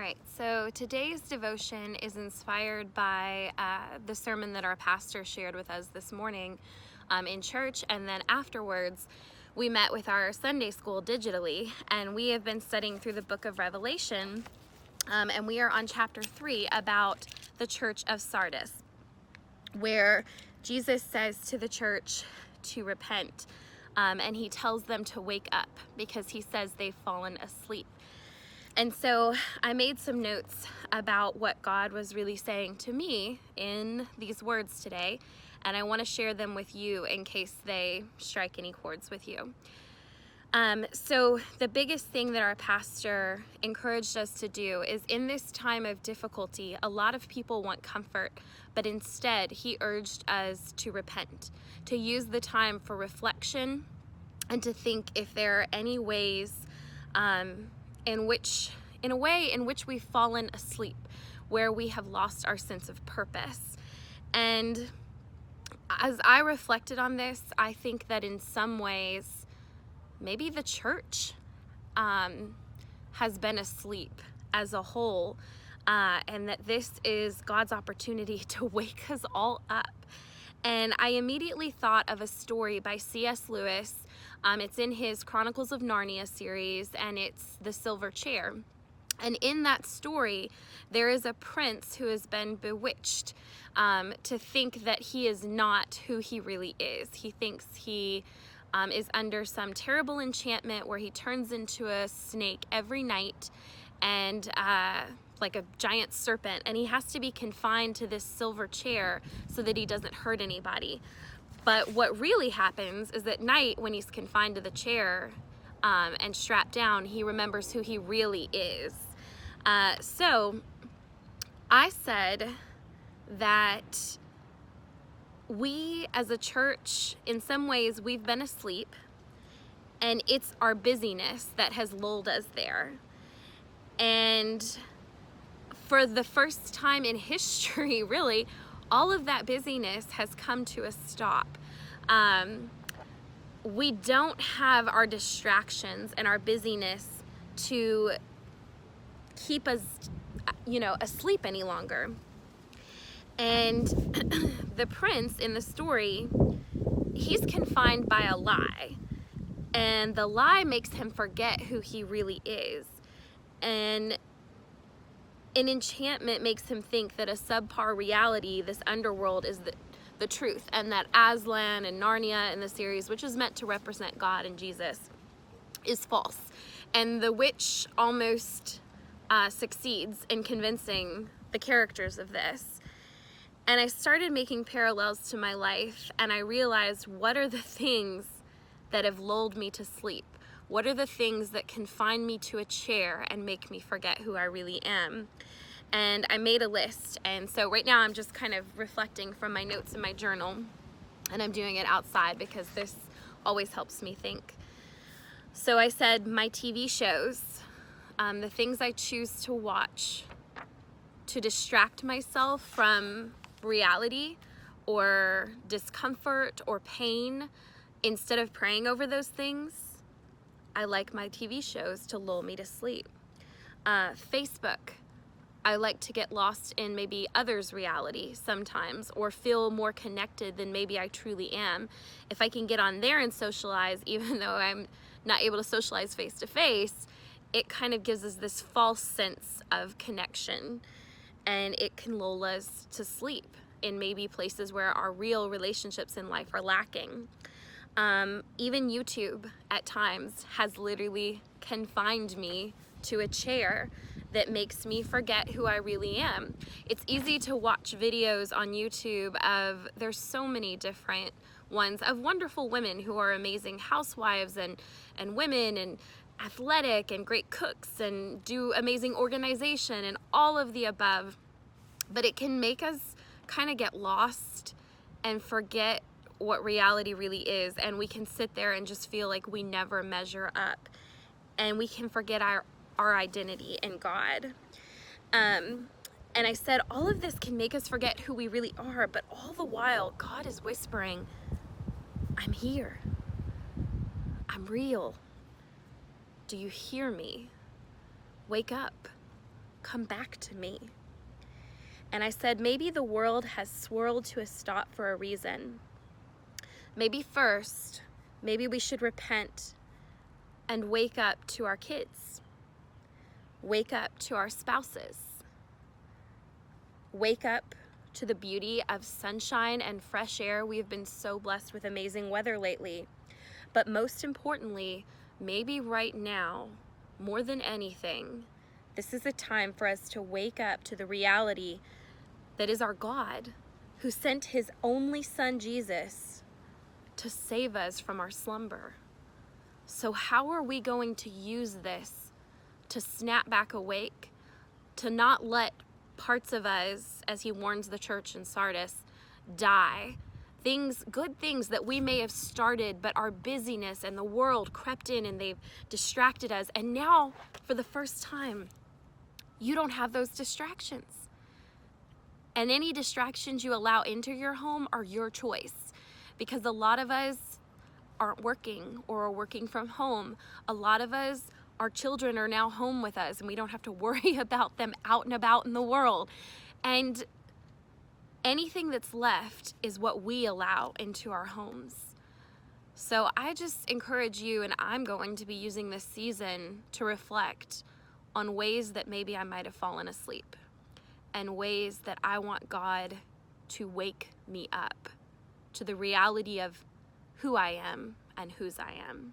right, so today's devotion is inspired by the sermon that our pastor shared with us this morning in church, and then afterwards we met with our Sunday school digitally, and we have been studying through the book of Revelation, and we are on chapter 3 about the church of Sardis, where Jesus says to the church to repent, and he tells them to wake up because he says they've fallen asleep. And so I made some notes about what God was really saying to me in these words today, and I want to share them with you in case they strike any chords with you. So the biggest thing that our pastor encouraged us to do is, in this time of difficulty, a lot of people want comfort, but instead he urged us to repent, to use the time for reflection, and to think if there are any ways in a way in which we've fallen asleep, where we have lost our sense of purpose. And as I reflected on this, I think that in some ways, maybe the church has been asleep as a whole, and that this is God's opportunity to wake us all up. And I immediately thought of a story by C.S. Lewis. It's in his Chronicles of Narnia series, and it's The Silver Chair. And in that story, there is a prince who has been bewitched to think that he is not who he really is. He thinks he is under some terrible enchantment where he turns into a snake every night, and like a giant serpent, and he has to be confined to this silver chair so that he doesn't hurt anybody. But what really happens is at night, when he's confined to the chair and strapped down, he remembers who he really is. So I said that we as a church, in some ways, we've been asleep, and it's our busyness that has lulled us there. And for the first time in history, really, all of that busyness has come to a stop. We don't have our distractions and our busyness to keep us, asleep any longer. And the prince in the story, he's confined by a lie, and the lie makes him forget who he really is. And an enchantment makes him think that a subpar reality, this underworld, is the truth, and that Aslan and Narnia in the series, which is meant to represent God and Jesus, is false. And the witch almost succeeds in convincing the characters of this. And I started making parallels to my life, and I realized, what are the things that have lulled me to sleep? What are the things that confine me to a chair and make me forget who I really am? And I made a list, and so right now I'm just kind of reflecting from my notes in my journal, and I'm doing it outside because this always helps me think. So I said my TV shows, the things I choose to watch to distract myself from reality or discomfort or pain, instead of praying over those things, I like my TV shows to lull me to sleep. Facebook, I like to get lost in maybe others' reality sometimes, or feel more connected than maybe I truly am. If I can get on there and socialize, even though I'm not able to socialize face to face, it kind of gives us this false sense of connection, and it can lull us to sleep in maybe places where our real relationships in life are lacking. Even YouTube at times has literally confined me to a chair that makes me forget who I really am. It's easy to watch videos on YouTube there's so many different ones of wonderful women who are amazing housewives and women and athletic and great cooks and do amazing organization and all of the above. But it can make us kind of get lost and forget what reality really is, and we can sit there and just feel like we never measure up, and we can forget our identity in God. And I said all of this can make us forget who we really are, but all the while God is whispering, I'm here, I'm real, do you hear me? Wake up, come back to me. And I said, maybe the world has swirled to a stop for a reason. Maybe first, maybe we should repent and wake up to our kids. Wake up to our spouses. Wake up to the beauty of sunshine and fresh air. We have been so blessed with amazing weather lately. But most importantly, maybe right now, more than anything, this is a time for us to wake up to the reality that is our God, who sent his only son, Jesus, to save us from our slumber. So how are we going to use this to snap back awake, to not let parts of us, as he warns the church in Sardis, die? Things, good things that we may have started, but our busyness and the world crept in and they've distracted us. And now, for the first time, you don't have those distractions. And any distractions you allow into your home are your choice, because a lot of us aren't working or are working from home. A lot of us, our children are now home with us and we don't have to worry about them out and about in the world. And anything that's left is what we allow into our homes. So I just encourage you, and I'm going to be using this season to reflect on ways that maybe I might have fallen asleep, and ways that I want God to wake me up to the reality of who I am and whose I am.